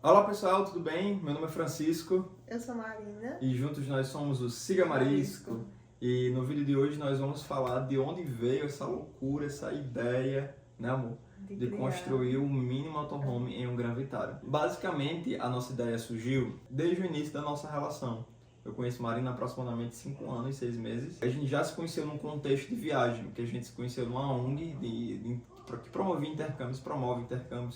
Olá pessoal, tudo bem? Meu nome é Francisco Eu sou Marina. e juntos nós somos o Siga Marisco. E no vídeo de hoje nós vamos falar de onde veio essa loucura, essa ideia, né amor? De construir o mini motorhome em um gravitário. Basicamente, a nossa ideia surgiu desde o início da nossa relação. Eu conheço Marina há aproximadamente 5 anos e 6 meses. A gente já se conheceu num contexto de viagem, que a gente se conheceu numa ONG que promove intercâmbios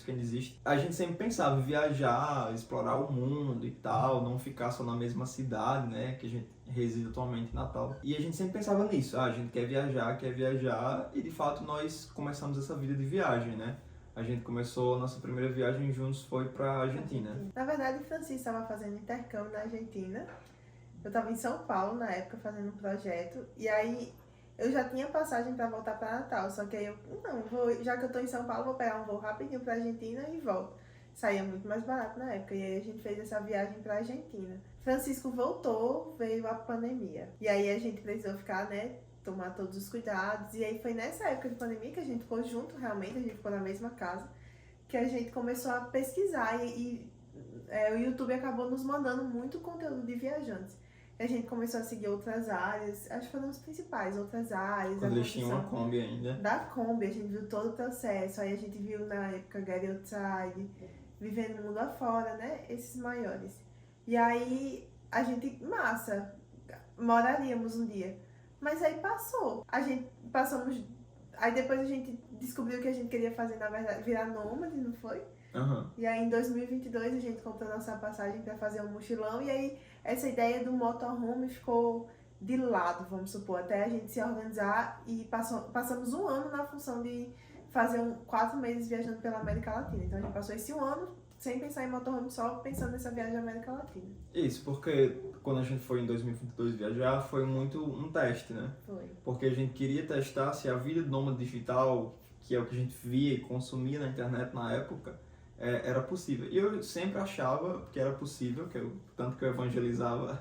que ainda existe. A gente sempre pensava em viajar, explorar o mundo e tal, não ficar só na mesma cidade, né, que a gente reside atualmente em Natal. E a gente sempre pensava nisso, a gente quer viajar, e de fato nós começamos essa vida de viagem, né? A gente começou, a nossa primeira viagem juntos foi pra Argentina. Na verdade, o Francisco estava fazendo intercâmbio na Argentina. Eu estava em São Paulo na época fazendo um projeto. E aí eu já tinha passagem para voltar para Natal. Só que aí já que eu estou em São Paulo, vou pegar um voo rapidinho para Argentina e volto. Saía muito mais barato na época. E aí a gente fez essa viagem para Argentina. Francisco voltou, veio a pandemia. E aí a gente precisou ficar, né? Tomar todos os cuidados. E aí foi nessa época de pandemia que a gente ficou junto realmente, a gente ficou na mesma casa, que a gente começou a pesquisar o YouTube acabou nos mandando muito conteúdo de viajantes. E a gente começou a seguir outras áreas, acho que foram as principais, outras áreas. Quando eles tinham uma Kombi ainda. Da Kombi, a gente viu todo o processo, aí a gente viu na época Get Outside, Vivendo o Mundo Afora, né? Esses maiores. E aí a gente, massa, moraríamos um dia. Mas aí passou. Aí depois a gente descobriu que a gente queria fazer, na verdade, virar nômade, não foi? Uhum. E aí em 2022 a gente comprou nossa passagem para fazer um mochilão. E aí essa ideia do motorhome ficou de lado, vamos supor, até a gente se organizar. E passamos um ano na função de fazer 4 meses viajando pela América Latina. Então a gente passou esse um ano sem pensar em motorhome, só pensando nessa viagem à América Latina. Isso, porque quando a gente foi em 2022 viajar, foi muito um teste, né? Foi. Porque a gente queria testar se a vida do nômade digital, que é o que a gente via e consumia na internet na época, era possível. E eu sempre achava que era possível, tanto que eu evangelizava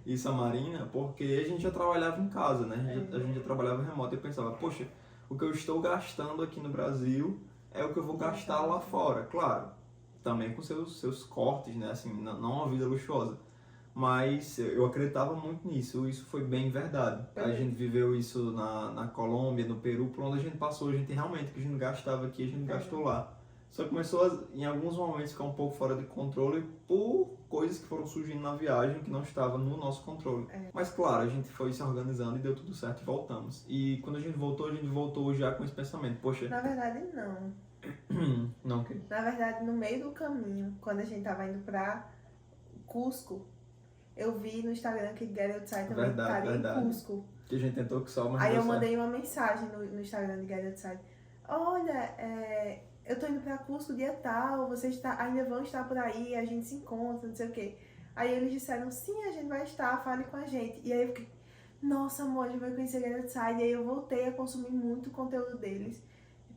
isso a Marina, porque a gente já trabalhava em casa, né? A gente já trabalhava remoto. E eu pensava, poxa, o que eu estou gastando aqui no Brasil é o que eu vou gastar lá fora. Claro, também com seus cortes, né? Assim, não uma vida luxuosa. Mas eu acreditava muito nisso, isso foi bem verdade. A gente viveu isso na Colômbia, no Peru, por onde a gente passou, a gente realmente, o que a gente gastava aqui, a gente gastou lá. Só que começou em alguns momentos a ficar um pouco fora de controle por coisas que foram surgindo na viagem que não estavam no nosso controle. Mas claro, a gente foi se organizando e deu tudo certo e voltamos. E quando a gente voltou já com esse pensamento, poxa... Na verdade, não. Não, o quê? Na verdade, no meio do caminho, quando a gente tava indo pra Cusco, eu vi no Instagram que Get Outside também estaria em Cusco. Que a gente tentou que só, mas aí eu mandei uma mensagem no Instagram de Get Outside. Olha, eu tô indo pra Cusco dia tal, vocês ainda vão estar por aí, a gente se encontra, não sei o quê. Aí eles disseram, sim, a gente vai estar, fale com a gente. E aí eu fiquei, nossa amor, a gente vai conhecer Get Outside. E aí eu voltei a consumir muito conteúdo deles.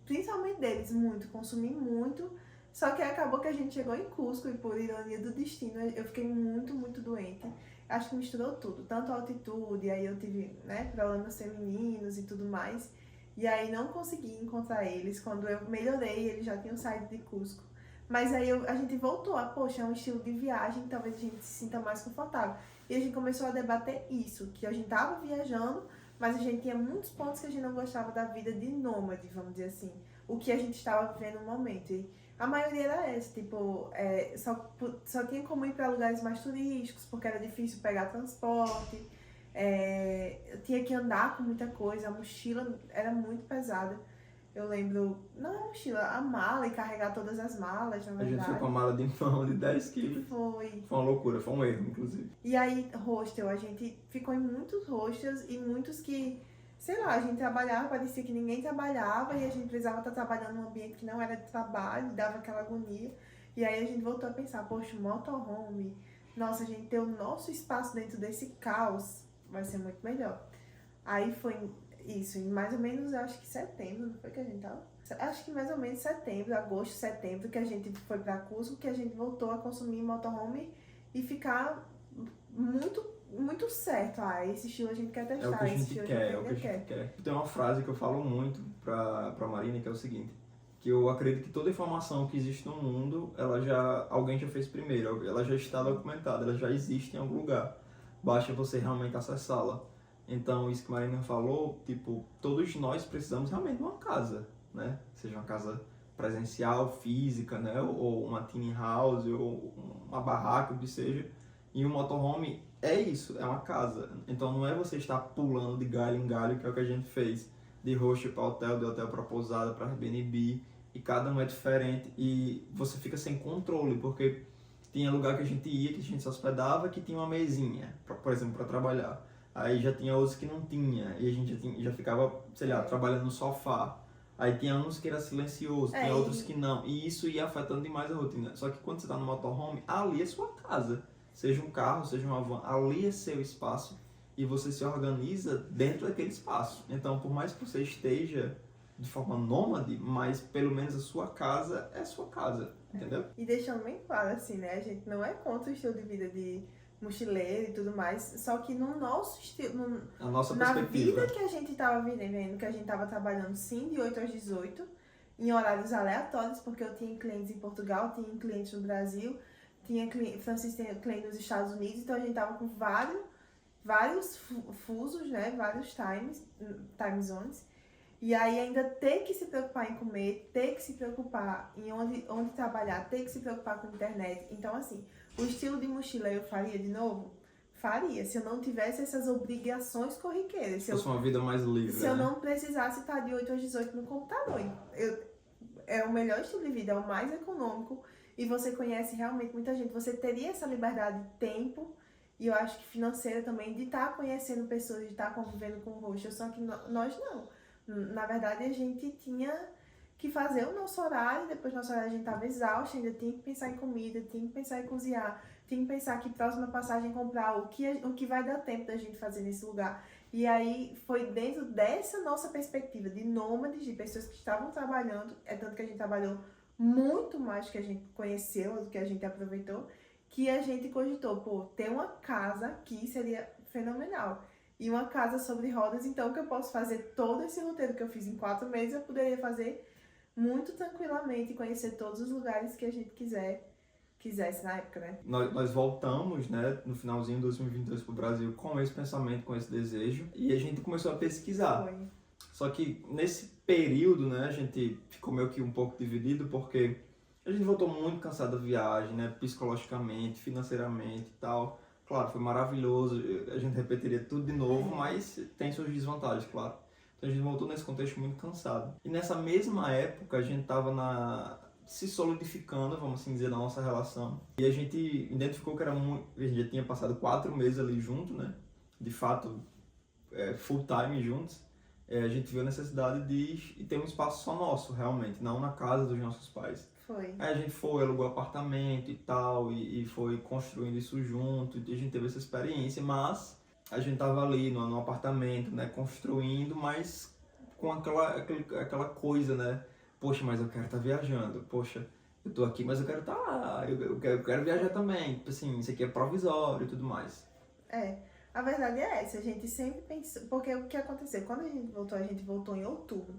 Principalmente deles, consumi muito. Só que acabou que a gente chegou em Cusco e por ironia do destino, eu fiquei muito, muito doente. Acho que misturou tudo, tanto a altitude, aí eu tive, né, problemas femininos e tudo mais. E aí não consegui encontrar eles. Quando eu melhorei, eles já tinham saído de Cusco. Mas aí a gente voltou poxa, é um estilo de viagem, talvez a gente se sinta mais confortável. E a gente começou a debater isso, que a gente tava viajando, mas a gente tinha muitos pontos que a gente não gostava da vida de nômade, vamos dizer assim. O que a gente estava vivendo no momento. E a maioria era essa, tipo, só tinha como ir para lugares mais turísticos, porque era difícil pegar transporte. Eu tinha que andar com muita coisa, a mochila era muito pesada. Eu lembro, não a mochila, a mala e carregar todas as malas, na verdade. A gente foi com a mala de mão de 10 quilos. Foi uma loucura, foi um erro, inclusive. E aí, hostel, a gente ficou em muitos hostels e muitos que, sei lá, a gente trabalhava, parecia que ninguém trabalhava e a gente precisava estar trabalhando num ambiente que não era de trabalho, dava aquela agonia. E aí a gente voltou a pensar, poxa, motorhome, nossa, a gente ter o nosso espaço dentro desse caos vai ser muito melhor. Aí foi isso, em mais ou menos, eu acho que setembro, não foi que a gente tava? Acho que mais ou menos setembro, agosto, setembro, que a gente foi pra Cusco, que a gente voltou a consumir motorhome e ficar muito, muito certo. Esse estilo a gente quer testar, é o que a gente esse estilo quer, a gente quer. Tem uma frase que eu falo muito pra Marina, que é o seguinte, que eu acredito que toda informação que existe no mundo, alguém já fez primeiro, ela já está documentada, ela já existe em algum lugar. Basta você realmente acessá-la. Então, isso que a Marina falou, tipo, todos nós precisamos realmente de uma casa, né? Seja uma casa presencial, física, né? Ou uma tiny house, ou uma barraca, o que seja. E um motorhome é isso, é uma casa. Então, não é você estar pulando de galho em galho, que é o que a gente fez. De hostel para hotel, de hotel para pousada, para Airbnb. E cada um é diferente. E você fica sem controle, porque tinha lugar que a gente ia, que a gente se hospedava, que tinha uma mesinha, por exemplo, para trabalhar. Aí já tinha outros que não tinha, e a gente já ficava, sei lá, trabalhando no sofá. Aí tinha uns que era silencioso, tinha outros que não. E isso ia afetando demais a rotina. Só que quando você está no motorhome, ali é sua casa. Seja um carro, seja uma van, ali é seu espaço. E você se organiza dentro daquele espaço. Então, por mais que você esteja de forma nômade, mas pelo menos a sua casa é sua casa, entendeu? E deixando bem claro, assim, né? A gente não é contra o estilo de vida de mochileiro e tudo mais, só que no nosso estilo, A nossa na perspectiva. vida que a gente tava vivendo, que a gente tava trabalhando sim de 8 às 18, em horários aleatórios, porque eu tinha clientes em Portugal, tinha clientes no Brasil, Francisco tinha clientes nos Estados Unidos, então a gente tava com vários fusos, né? Vários time zones. E aí ainda ter que se preocupar em comer, ter que se preocupar em onde trabalhar, ter que se preocupar com internet. Então, assim, o estilo de mochila eu faria de novo? Faria, se eu não tivesse essas obrigações corriqueiras. Se Fosse uma vida mais livre, se eu não precisasse estar de 8 às 18 no computador. É o melhor estilo de vida, é o mais econômico. E você conhece realmente muita gente. Você teria essa liberdade de tempo, e eu acho que financeira também, de estar conhecendo pessoas, de estar convivendo com o rosto. Só que nós não. Na verdade, a gente tinha que fazer o nosso horário, depois do nosso horário a gente estava exausto, ainda tinha que pensar em comida, tinha que pensar em cozinhar, tinha que pensar que próxima passagem comprar, o que vai dar tempo da gente fazer nesse lugar. E aí foi dentro dessa nossa perspectiva de nômades, de pessoas que estavam trabalhando, é tanto que a gente trabalhou muito mais do que a gente conheceu, do que a gente aproveitou, que a gente cogitou, pô, ter uma casa aqui seria fenomenal. E uma casa sobre rodas, então que eu posso fazer todo esse roteiro que eu fiz em 4 meses, eu poderia fazer muito tranquilamente, conhecer todos os lugares que a gente quisesse na época, né? Nós voltamos, né, no finalzinho de 2022 para o Brasil com esse pensamento, com esse desejo, e a gente começou a pesquisar. Foi. Só que nesse período, né, a gente ficou meio que um pouco dividido, porque a gente voltou muito cansado da viagem, né, psicologicamente, financeiramente e tal. Claro, foi maravilhoso, a gente repetiria tudo de novo, mas tem suas desvantagens, claro. Então a gente voltou nesse contexto muito cansado. E nessa mesma época a gente estava se solidificando, vamos assim dizer, na nossa relação. E a gente identificou que era muito... A gente já tinha passado 4 meses ali junto, né? De fato, full time juntos. A gente viu a necessidade de ter um espaço só nosso, realmente, não na casa dos nossos pais. Foi. Aí a gente foi, alugou apartamento e tal, e foi construindo isso junto, e a gente teve essa experiência, mas a gente tava ali no apartamento, né, construindo, mas com aquela coisa, né, poxa, mas eu quero estar viajando, poxa, eu tô aqui, mas eu quero estar lá, eu quero viajar também, tipo assim, isso aqui é provisório e tudo mais. A verdade é essa, a gente sempre pensou, porque o que aconteceu? Quando a gente voltou em outubro,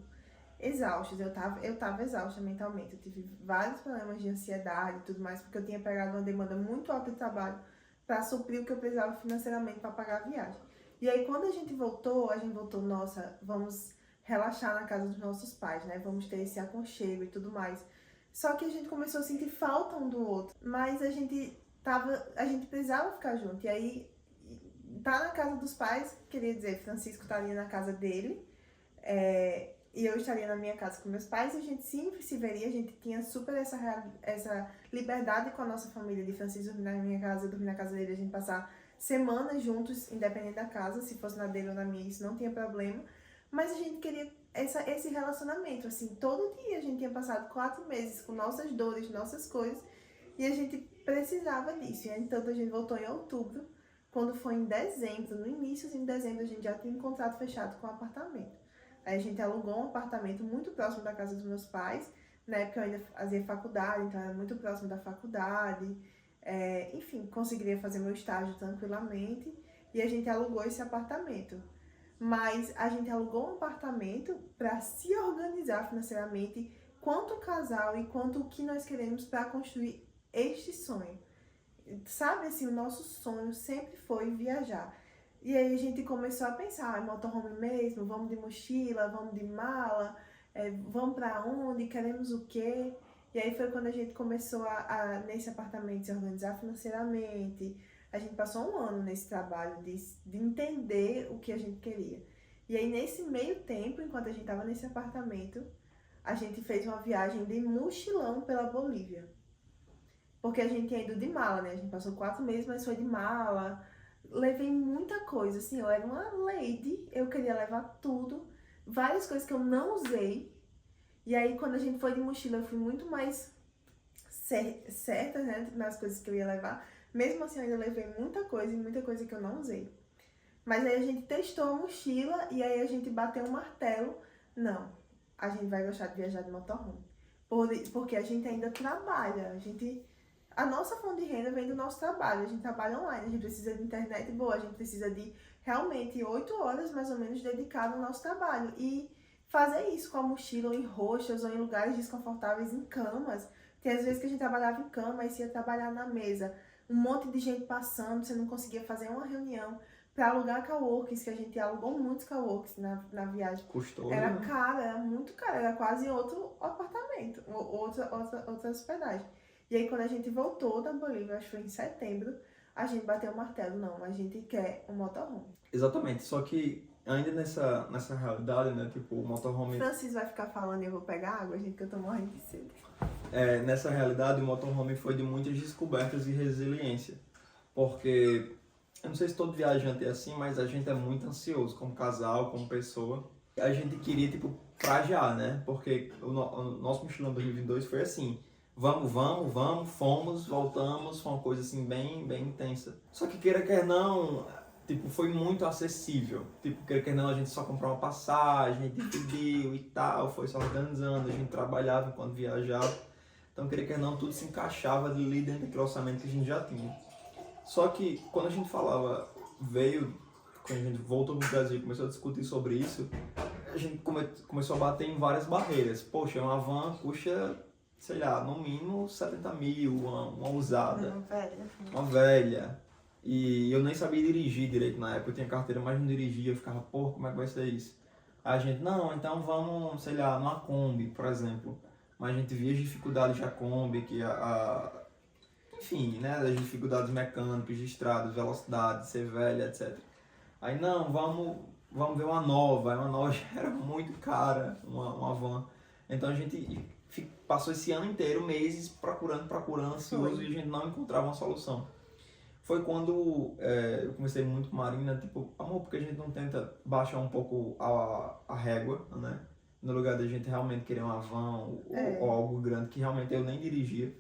exaustos, eu tava exausta mentalmente, eu tive vários problemas de ansiedade e tudo mais, porque eu tinha pegado uma demanda muito alta de trabalho para suprir o que eu precisava financeiramente para pagar a viagem. E aí quando a gente voltou, nossa, vamos relaxar na casa dos nossos pais, né? Vamos ter esse aconchego e tudo mais. Só que a gente começou a sentir falta um do outro, mas a gente precisava ficar junto. E aí tá na casa dos pais, queria dizer, Francisco estaria na casa dele, e eu estaria na minha casa com meus pais, e a gente sempre se veria, a gente tinha super essa liberdade com a nossa família, de Francisco dormir na minha casa, eu dormir na casa dele, a gente passar semanas juntos, independente da casa, se fosse na dele ou na minha, isso não tinha problema, mas a gente queria esse relacionamento, assim, todo dia a gente tinha passado 4 meses com nossas dores, nossas coisas, e a gente precisava disso, e então a gente voltou em outubro, quando foi em dezembro, no início de dezembro, a gente já tinha um contrato fechado com o apartamento. Aí a gente alugou um apartamento muito próximo da casa dos meus pais, na época eu ainda fazia faculdade, então era muito próximo da faculdade, enfim, conseguiria fazer meu estágio tranquilamente, e a gente alugou esse apartamento. Mas a gente alugou um apartamento para se organizar financeiramente quanto casal e quanto o que nós queremos para construir este sonho. Sabe, assim, o nosso sonho sempre foi viajar. E aí a gente começou a pensar, motorhome mesmo, vamos de mochila, vamos de mala, vamos para onde, queremos o quê? E aí foi quando a gente começou nesse apartamento, se organizar financeiramente. A gente passou um ano nesse trabalho de entender o que a gente queria. E aí nesse meio tempo, enquanto a gente estava nesse apartamento, a gente fez uma viagem de mochilão pela Bolívia. Porque a gente tinha ido de mala, né? A gente passou 4 meses, mas foi de mala. Levei muita coisa, assim, eu era uma lady, eu queria levar tudo. Várias coisas que eu não usei. E aí, quando a gente foi de mochila, eu fui muito mais certa, né, nas coisas que eu ia levar. Mesmo assim, eu ainda levei muita coisa e muita coisa que eu não usei. Mas aí a gente testou a mochila e aí a gente bateu um martelo. Não, a gente vai gostar de viajar de motorhome. Porque a gente ainda trabalha, a nossa fonte de renda vem do nosso trabalho, a gente trabalha online, a gente precisa de internet boa, a gente precisa de realmente 8 horas mais ou menos dedicado ao nosso trabalho. E fazer isso com a mochila ou em roxas ou em lugares desconfortáveis, em camas. Tem às vezes que a gente trabalhava em cama e se ia trabalhar na mesa. Um monte de gente passando, você não conseguia fazer uma reunião. Para alugar coworkings, que a gente alugou muitos coworkings na viagem. Custoso, Era né? caro, era muito caro, era quase outro apartamento, outra hospedagem. E aí quando a gente voltou da Bolívia, acho que foi em setembro, a gente bateu o martelo, não, a gente quer um motorhome. Exatamente, só que ainda nessa realidade, né, tipo, o motorhome... Francis vai ficar falando e eu vou pegar água, gente, que eu tô morrendo de sede. Nessa realidade, o motorhome foi de muitas descobertas e resiliência, porque... Eu não sei se todo viajante é assim, mas a gente é muito ansioso como casal, como pessoa. A gente queria, tipo, pra já, né? Porque o nosso mochilão 2022 foi assim. Vamos, fomos, voltamos. Foi uma coisa, assim, bem intensa. Só que, queira não, tipo, foi muito acessível. Tipo, queira não, a gente só comprou uma passagem, a gente pediu e tal, foi se organizando, a gente trabalhava enquanto viajava. Então, queira não, tudo se encaixava ali dentro daquele orçamento que a gente já tinha. Só que quando a gente falava, quando a gente voltou no Brasil e começou a discutir sobre isso, a gente começou a bater em várias barreiras. Poxa, uma van custa, sei lá, no mínimo 70 mil, uma usada, uma velha. E eu nem sabia dirigir direito na época, eu tinha carteira, mas não dirigia, eu ficava, pô, como é que vai ser isso? Aí a gente, não, então vamos, sei lá, numa Kombi, por exemplo. Mas a gente via as dificuldades da Kombi, que enfim, né, das dificuldades mecânicas, de estrada, velocidade, ser velha, etc. Aí não, vamos ver uma nova. Aí uma nova já era muito cara, uma van. Então a gente passou esse ano inteiro, meses, procurando, ansioso, e a gente não encontrava uma solução. Foi quando eu conversei muito com a Marina, tipo, amor, porque a gente não tenta baixar um pouco a régua, né? No lugar da gente realmente querer uma van ou algo grande que realmente eu nem dirigia.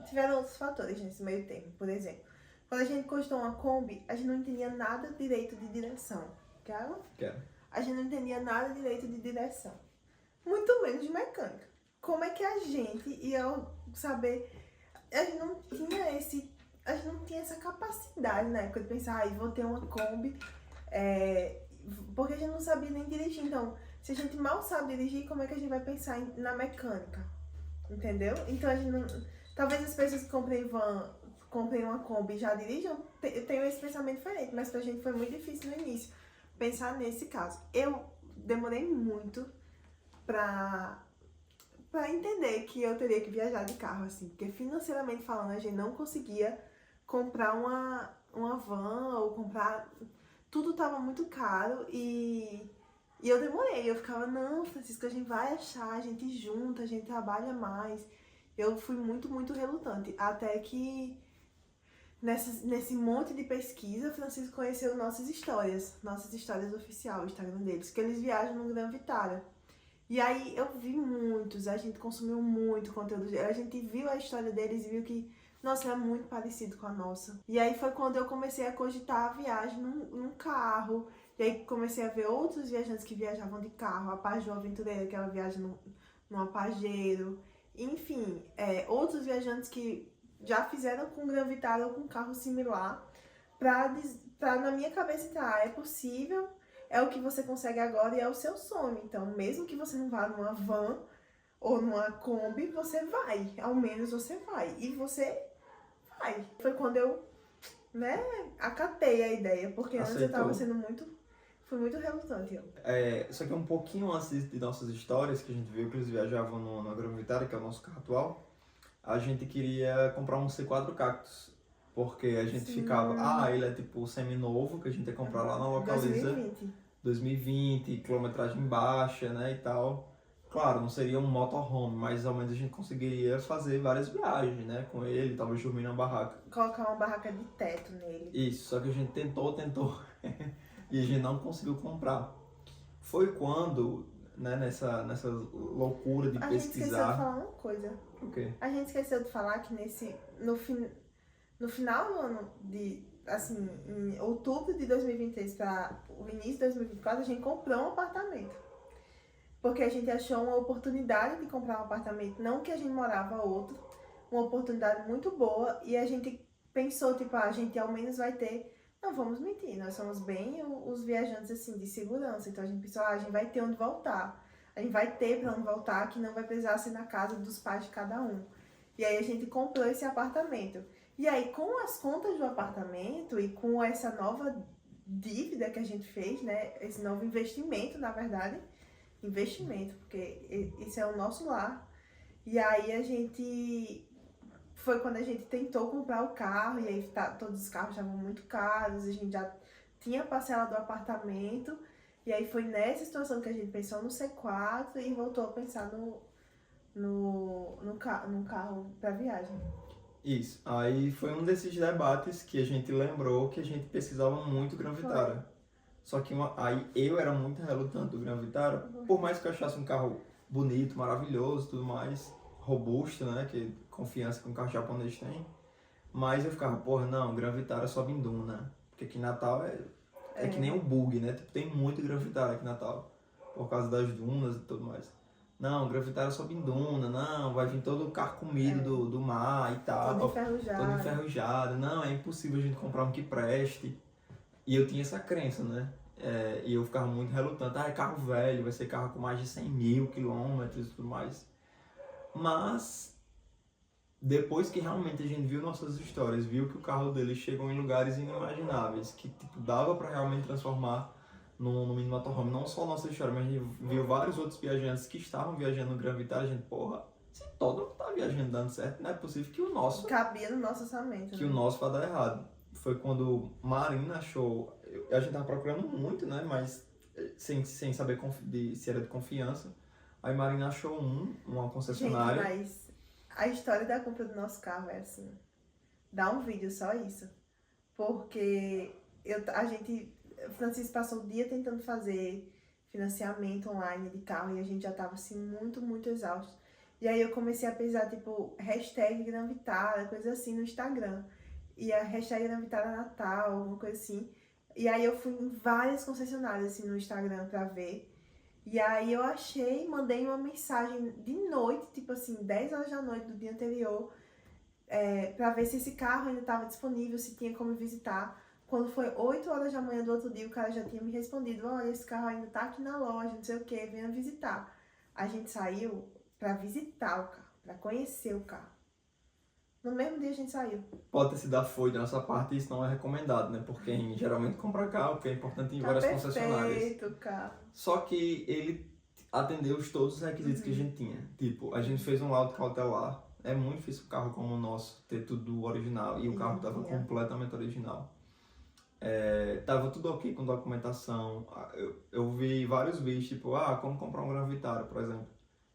Tiveram outros fatores nesse meio tempo. Por exemplo, quando a gente costou uma Kombi, a gente não entendia nada direito de direção. Quero? A gente não entendia nada direito de direção. Muito menos de mecânica. Como é que a gente ia saber... A gente não tinha essa capacidade na época de pensar, vou ter uma Kombi, porque a gente não sabia nem dirigir. Então, se a gente mal sabe dirigir, como é que a gente vai pensar na mecânica? Entendeu? Então a gente não... Talvez as pessoas que comprem uma Kombi e já dirijam, tenham esse pensamento diferente, mas pra gente foi muito difícil no início pensar nesse caso. Eu demorei muito pra entender que eu teria que viajar de carro, assim, porque financeiramente falando, a gente não conseguia comprar uma van ou comprar... Tudo tava muito caro e eu demorei, eu ficava, não, Francisco, a gente vai achar, a gente junta, a gente trabalha mais. Eu fui muito, muito relutante, até que nesse monte de pesquisa, Francisco conheceu nossas histórias oficiais, o Instagram deles, que eles viajam no Gran Vitária. E aí eu vi muitos, a gente consumiu muito conteúdo, a gente viu a história deles e viu que, nossa, era muito parecido com a nossa. E aí foi quando eu comecei a cogitar a viagem num carro. E aí comecei a ver outros viajantes que viajavam de carro, a Pajô Aventureira, que ela viaja numa Pajero. Enfim, outros viajantes que já fizeram com Gran Vitara ou com carro similar, pra na minha cabeça entrar, é possível, é o que você consegue agora e é o seu sonho. Então, mesmo que você não vá numa van, ou numa Kombi, você vai. Ao menos você vai. E você vai. Foi quando eu, né, acatei a ideia. Porque antes eu tava Aceitou. sendo muito... Fui muito relutante. Só que um pouquinho antes de nossas histórias, que a gente viu que eles viajavam na Gran Vitara, que é o nosso carro atual, a gente queria comprar um C4 Cactus. Porque a gente Sim. ficava, ele é tipo semi-novo, que a gente ia comprar lá na Localiza, 2020. 2020, quilometragem baixa, né, e tal. Claro, não seria um motorhome, mas ao menos a gente conseguiria fazer várias viagens, né, com ele, talvez dormir na barraca. Colocar uma barraca de teto nele. Isso, só que a gente tentou, e a gente não conseguiu comprar. Foi quando, né, nessa loucura de A gente esqueceu de pesquisar... falar uma coisa. O quê? A gente esqueceu de falar que no final do ano assim, em outubro de 2023 para o início de 2024, a gente comprou um apartamento. Porque a gente achou uma oportunidade de comprar um apartamento, não que a gente morava outro, uma oportunidade muito boa, e a gente pensou, tipo, a gente ao menos vai ter, não vamos mentir, nós somos bem os viajantes, assim, de segurança, então a gente pensou, a gente vai ter onde voltar, a gente vai ter para onde voltar, que não vai precisar ser na casa dos pais de cada um. E aí a gente comprou esse apartamento. E aí, com as contas do apartamento e com essa nova dívida que a gente fez, né, esse novo investimento, na verdade, porque isso é o nosso lar. E aí a gente... Foi quando a gente tentou comprar o carro, e aí todos os carros estavam muito caros, a gente já tinha parcela do apartamento, e aí foi nessa situação que a gente pensou no C4 e voltou a pensar no carro para viagem. Isso. Aí foi um desses debates que a gente lembrou que a gente pesquisava muito Gran Vitara. Só que aí eu era muito relutante do Gran Vitara, por mais que eu achasse um carro bonito, maravilhoso, tudo mais, robusto, né, que confiança que um carro japonês tem. Mas eu ficava, porra, não, Gran Vitara sobe em duna. Porque aqui em Natal é que nem um bug, né? Tipo, tem muito Gran Vitara aqui em Natal, por causa das dunas e tudo mais. Não, Gran Vitara sobe em duna, não, vai vir todo carcomido do mar e tal. Todo enferrujado. Todo enferrujado. Não, é impossível a gente comprar um que preste. E eu tinha essa crença, né? E eu ficava muito relutante. É carro velho, vai ser carro com mais de 100 mil quilômetros e tudo mais. Mas, depois que realmente a gente viu nossas histórias, viu que o carro dele chegou em lugares inimagináveis, que tipo, dava para realmente transformar no mini motorhome, não só a nossa história, mas a gente viu vários outros viajantes que estavam viajando no Gran Vitara, a gente, porra, se todo mundo tá viajando dando certo, não é possível que o nosso... Cabia no nosso orçamento. Que o nosso vai dar errado. Foi quando Marina achou... A gente tava procurando muito, né, mas sem saber se era de confiança. Aí Marina achou uma concessionária. Gente, mas a história da compra do nosso carro é assim, dá um vídeo só isso. Porque Francisco passou o dia tentando fazer financiamento online de carro e a gente já tava assim muito, muito exausto. E aí eu comecei a pesquisar, tipo, hashtag Gran Vitara, coisa assim no Instagram. E a hashtag Gran Vitara Natal, alguma coisa assim. E aí eu fui em várias concessionárias assim no Instagram pra ver. E aí eu achei, mandei uma mensagem de noite, tipo assim, 10 horas da noite do dia anterior, pra ver se esse carro ainda estava disponível, se tinha como visitar. Quando foi 8 horas da manhã do outro dia, o cara já tinha me respondido, olha, esse carro ainda tá aqui na loja, não sei o que, venha visitar. A gente saiu pra visitar o carro, pra conhecer o carro. No mesmo dia a gente saiu. Pode ter sido afoito da nossa parte e isso não é recomendado, né? Por quem geralmente compra carro, porque é importante ir em várias concessionárias. Perfeito, carro. Só que ele atendeu todos os requisitos que a gente tinha. Tipo, a gente fez um laudo cautelar. É muito difícil um carro como o nosso ter tudo original. E o carro estava completamente original. Tava tudo ok com documentação. Eu vi vários vídeos, tipo, como comprar um Gran Vitara, por exemplo.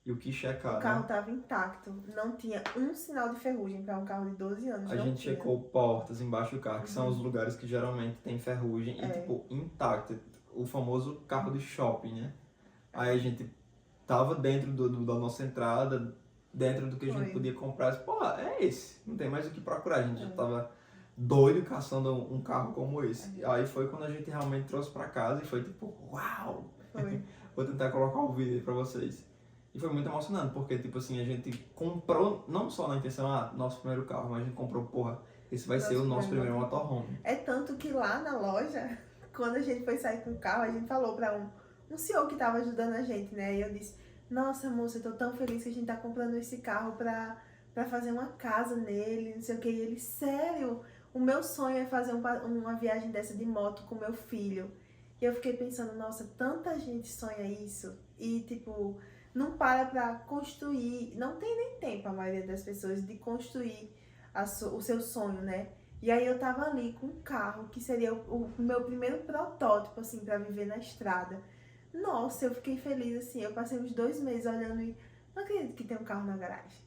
E o que checar, O carro estava intacto, não tinha um sinal de ferrugem para um carro de 12 anos. A gente checou portas embaixo do carro, que são os lugares que geralmente tem ferrugem, e tipo, intacto, o famoso carro de shopping, né? Aí a gente tava dentro da nossa entrada, dentro do que a gente podia comprar, pô, é esse, não tem mais o que procurar, a gente já tava doido caçando um carro como esse. Aí foi quando a gente realmente trouxe pra casa e foi tipo, uau! Vou tentar colocar o vídeo aí pra vocês. E foi muito emocionante, porque, tipo assim, a gente comprou, não só na intenção, nosso primeiro carro, mas a gente comprou, porra, esse vai ser o nosso primeiro motorhome. É tanto que lá na loja, quando a gente foi sair com o carro, a gente falou pra um senhor que tava ajudando a gente, né? E eu disse, nossa, moça, eu tô tão feliz que a gente tá comprando esse carro pra fazer uma casa nele, não sei o que. E ele, sério, o meu sonho é fazer uma viagem dessa de moto com meu filho. E eu fiquei pensando, nossa, tanta gente sonha isso e, tipo, não para pra construir, não tem nem tempo a maioria das pessoas de construir o seu sonho, né? E aí eu tava ali com um carro que seria o meu primeiro protótipo, assim, pra viver na estrada. Nossa, eu fiquei feliz, assim, eu passei uns 2 meses olhando e não acredito que tem um carro na garagem.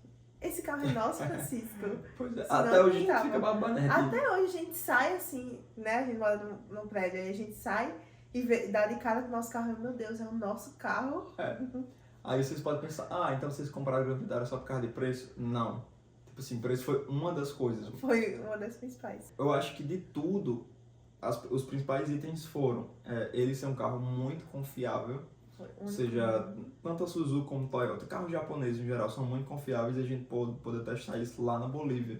Esse carro é nosso, Francisco. Pois é. Senão Até eu hoje a gente tava. fica babando, né? Até hoje a gente sai assim, né? A gente mora no prédio, aí a gente sai e dá de cara com o nosso carro. E, meu Deus, é o nosso carro. É. Aí vocês podem pensar, então vocês compraram o Gran Vitara só por causa de preço? Não. Tipo assim, preço foi uma das coisas. Foi uma das principais. Eu acho que de tudo, os principais itens foram ele ser um carro muito confiável, ou seja, tanto a Suzuki como a Toyota, carros japoneses em geral são muito confiáveis e a gente pode poder testar isso lá na Bolívia.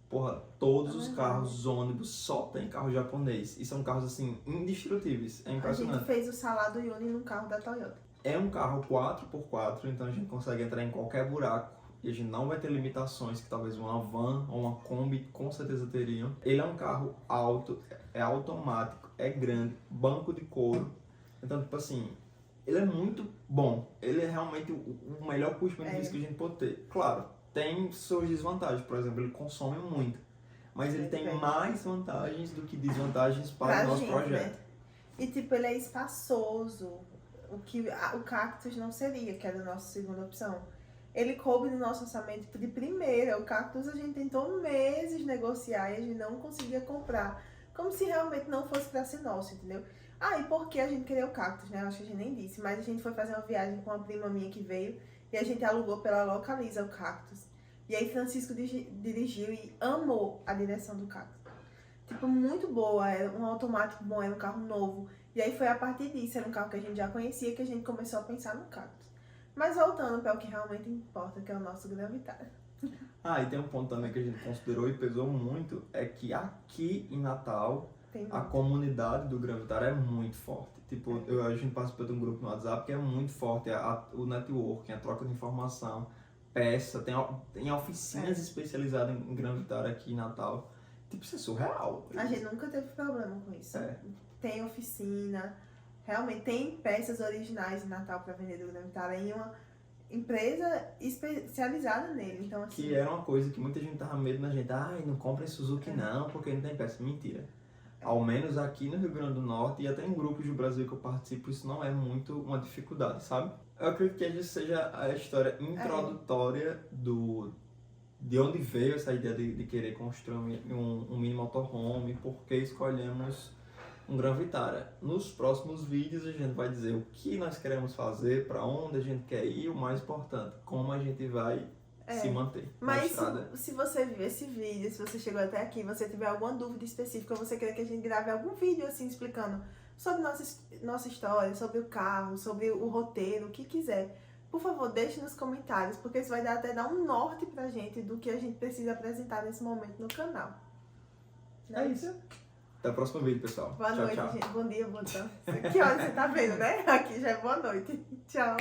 Porra, todos os carros, ônibus, só tem carro japonês. E são carros, assim, indestrutíveis. É A impressionante. gente fez o salado Yuni num carro da Toyota. É um carro 4x4, então a gente consegue entrar em qualquer buraco. E a gente não vai ter limitações que talvez uma van ou uma Kombi com certeza teriam. Ele é um carro alto, é automático, é grande, banco de couro. Então, tipo assim, ele é muito bom. Ele é realmente o melhor custo-benefício que a gente pode ter. Claro, tem suas desvantagens. Por exemplo, ele consome muito. Mas ele tem mais vantagens do que desvantagens para o nosso projeto. Né? E tipo, ele é espaçoso. O que o Cactus não seria, que era a nossa segunda opção. Ele coube no nosso orçamento de primeira. O Cactus a gente tentou meses negociar e a gente não conseguia comprar. Como se realmente não fosse para ser nosso, entendeu? E por que a gente queria o Cactus, né? Acho que a gente nem disse. Mas a gente foi fazer uma viagem com uma prima minha que veio e a gente alugou pela Localiza o Cactus. E aí Francisco dirigiu e amou a direção do Cactus. Tipo, muito boa. Era um automático bom, era um carro novo. E aí foi a partir disso, era um carro que a gente já conhecia, que a gente começou a pensar no Cactus. Mas voltando para o que realmente importa, que é o nosso Gran Vitara. E tem um ponto também que a gente considerou e pesou muito, é que aqui em Natal, a comunidade do Gran Vitara é muito forte. Tipo, a gente participa de um grupo no WhatsApp que é muito forte, o networking, a troca de informação, peça, tem oficinas especializadas em Gran Vitara aqui em Natal. Tipo, isso é surreal. A gente nunca teve problema com isso. Tem oficina, realmente tem peças originais de Natal para vender do Gran Vitara em uma empresa especializada nele. Então, assim, que era uma coisa que muita gente tava medo na gente. Não compra em Suzuki não, porque não tem peça. Mentira. Ao menos aqui no Rio Grande do Norte e até em grupos do Brasil que eu participo, isso não é muito uma dificuldade, sabe? Eu acredito que essa seja a história introdutória de onde veio essa ideia de querer construir um mini motorhome, por que escolhemos um Gran Vitara. Nos próximos vídeos a gente vai dizer o que nós queremos fazer, para onde a gente quer ir, o mais importante, como a gente vai se manter na estrada. Mas se você viu esse vídeo, se você chegou até aqui, você tiver alguma dúvida específica, ou você quer que a gente grave algum vídeo assim explicando sobre nossa história, sobre o carro, sobre o roteiro, o que quiser, por favor, deixe nos comentários, porque isso vai dar um norte pra gente do que a gente precisa apresentar nesse momento no canal. É isso. Até o próximo vídeo, pessoal. Boa noite, gente. Bom dia, boa tarde. Que hora você tá vendo, né? Aqui já é boa noite. Tchau.